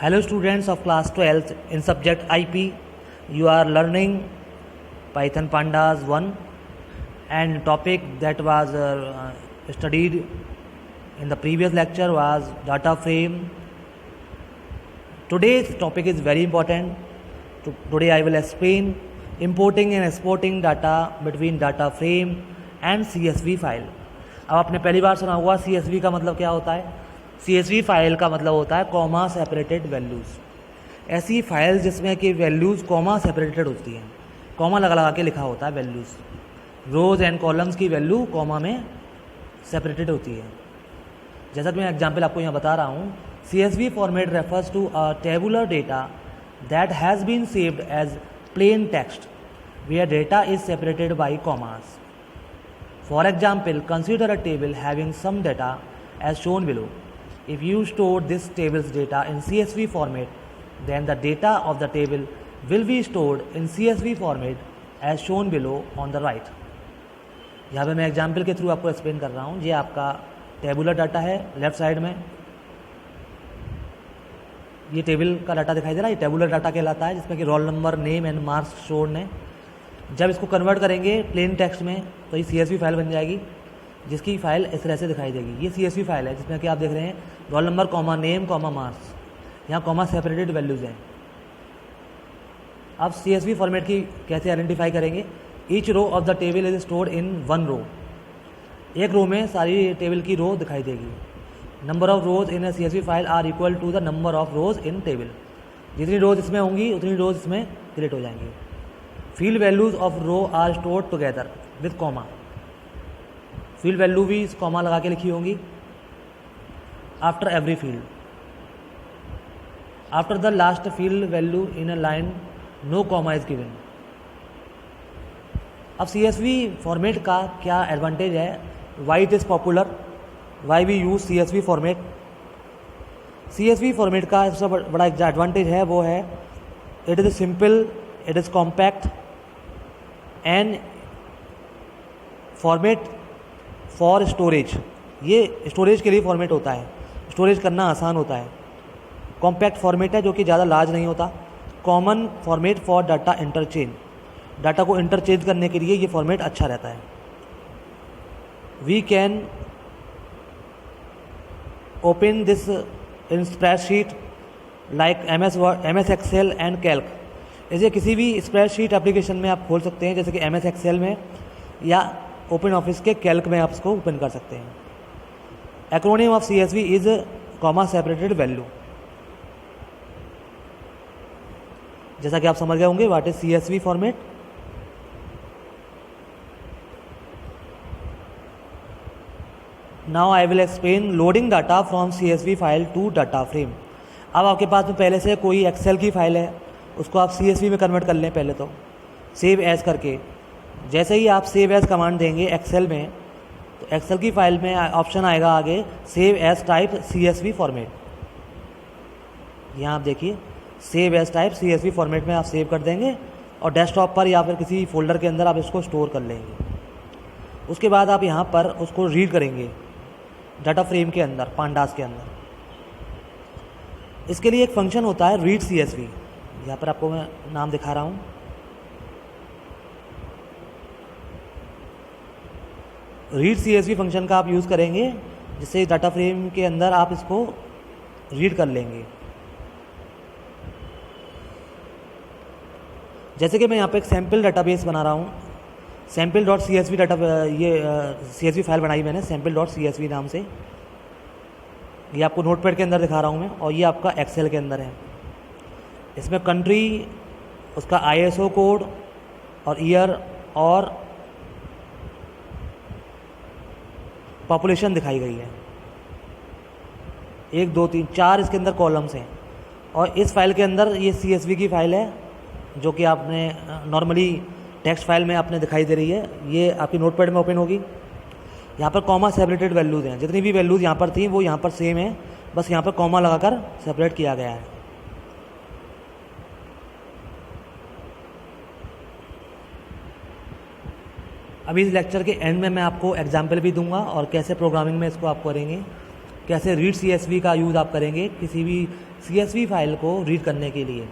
Hello students of class 12th in subject IP. You are learning Python Pandas 1 and topic that was studied in the previous lecture was data frame. Today's topic is very important. Today I will explain importing and exporting data between data frame and CSV file. अब आपने पहली बार सुना हुआ CSV का मतलब क्या होता है. CSV फाइल का मतलब होता है कॉमा सेपरेटेड वैल्यूज़. ऐसी फाइल जिसमें कि वैल्यूज़ कॉमा सेपरेटेड होती हैं, कॉमा लगा के लिखा होता है वैल्यूज़. रोज़ एंड कॉलम्स की वैल्यू कॉमा में सेपरेटेड होती है. जैसा कि मैं एग्जाम्पल आपको यहाँ बता रहा हूँ, CSV format refers to a tabular data that has been saved as plain text where data is separated by commas. For example, consider a table having some data as shown below. If you store this table's data in CSV format, then the data of the table will be stored in CSV format as shown below on the right. यहाँ पे मैं example के through आपको explain कर रहा हूँ. ये आपका टेबुलर डाटा है लेफ्ट साइड में. ये टेबल का डाटा दिखाई दे रहा है, ये टेबुलर डाटा कहलाता है, जिसमें कि roll number, name and marks shown है. जब इसको कन्वर्ट करेंगे प्लेन टेक्स्ट में तो ये CSV फाइल बन जाएगी, जिसकी फाइल इस तरह से दिखाई देगी. ये CSV फाइल है जिसमें कि आप देख रहे हैं roll number comma name comma marks, यहाँ कॉमा सेपरेटेड वैल्यूज़ हैं. अब CSV फॉर्मेट की कैसे आइडेंटिफाई करेंगे. Each row of the table is stored in one row. एक रो में सारी टेबल की रो दिखाई देगी. Number of rows in CSV file are equal to the number of rows in table. जितनी रोज इसमें होंगी उतनी रोज इसमें क्रिएट हो जाएंगी. Field values of row are stored together with comma. Field value भी कॉमा लगा के लिखी होंगी. After every field, after the last field value in a line no comma is given. अब CSV फॉर्मेट का क्या एडवांटेज है, why it is popular, why we use CSV format. CSV format का सबसे बड़ा एडवांटेज है वो है it is simple, it is compact and format for storage. ये स्टोरेज के लिए फॉर्मेट होता है, स्टोरेज करना आसान होता है. कॉम्पैक्ट फॉर्मेट है जो कि ज़्यादा लार्ज नहीं होता. Common format for data interchange, data को इंटरचेंज करने के लिए ये फॉर्मेट अच्छा रहता है. We can open this in spreadsheet like MS Excel and calc. इसे किसी भी स्प्रेडशीट एप्लीकेशन में आप खोल सकते हैं, जैसे कि MS Excel में या ओपन ऑफिस के कैल्क में आप इसको ओपन कर सकते हैं. Acronym of CSV is comma separated value. जैसा कि आप समझ गए होंगे what is CSV format. Now I will explain loading data from CSV file to data frame. अब आपके पास में पहले से कोई एक्सेल की फाइल है, उसको आप CSV में कन्वर्ट कर लें पहले तो सेव एज करके. जैसे ही आप सेव एज कमांड देंगे एक्सेल में, तो एक्सेल की फाइल में ऑप्शन आएगा आगे save as type CSV format. यहाँ आप देखिए save as type CSV format में आप सेव कर देंगे और डेस्कटॉप पर या फिर किसी फोल्डर के अंदर आप इसको स्टोर कर लेंगे. उसके बाद आप यहाँ पर उसको रीड करेंगे डाटा फ्रेम के अंदर, पांडास के अंदर. इसके लिए एक फंक्शन होता है रीड CSV. यहाँ पर आपको मैं नाम दिखा रहा हूँ. रीड CSV फंक्शन का आप यूज़ करेंगे जिससे डाटा फ्रेम के अंदर आप इसको रीड कर लेंगे. जैसे कि मैं यहाँ पे एक सैम्पल डाटाबेस बना रहा हूँ, sample.csv डाटा, ये CSV फाइल बनाई मैंने sample.csv नाम से. ये आपको नोटपैड के अंदर दिखा रहा हूँ मैं, और ये आपका एक्सेल के अंदर है. इसमें कंट्री, उसका ISO कोड और ईयर और पॉपुलेशन दिखाई गई है. 1 2 3 4 इसके अंदर कॉलम्स हैं. और इस फाइल के अंदर ये CSV की फाइल है जो कि आपने नॉर्मली टेक्स्ट फाइल में आपने दिखाई दे रही है. ये आपकी नोटपैड में ओपन होगी. यहाँ पर कॉमा सेपरेटेड वैल्यूज़ हैं. जितनी भी वैल्यूज़ यहाँ पर थी वो यहाँ पर सेम है, बस यहाँ पर कॉमा लगाकर सेपरेट किया गया है. अभी इस लेक्चर के एंड में मैं आपको एग्जाम्पल भी दूंगा और कैसे प्रोग्रामिंग में इसको आप करेंगे. कैसे रीड CSV का यूज़ आप करेंगे किसी भी CSV फाइल को रीड करने के लिए।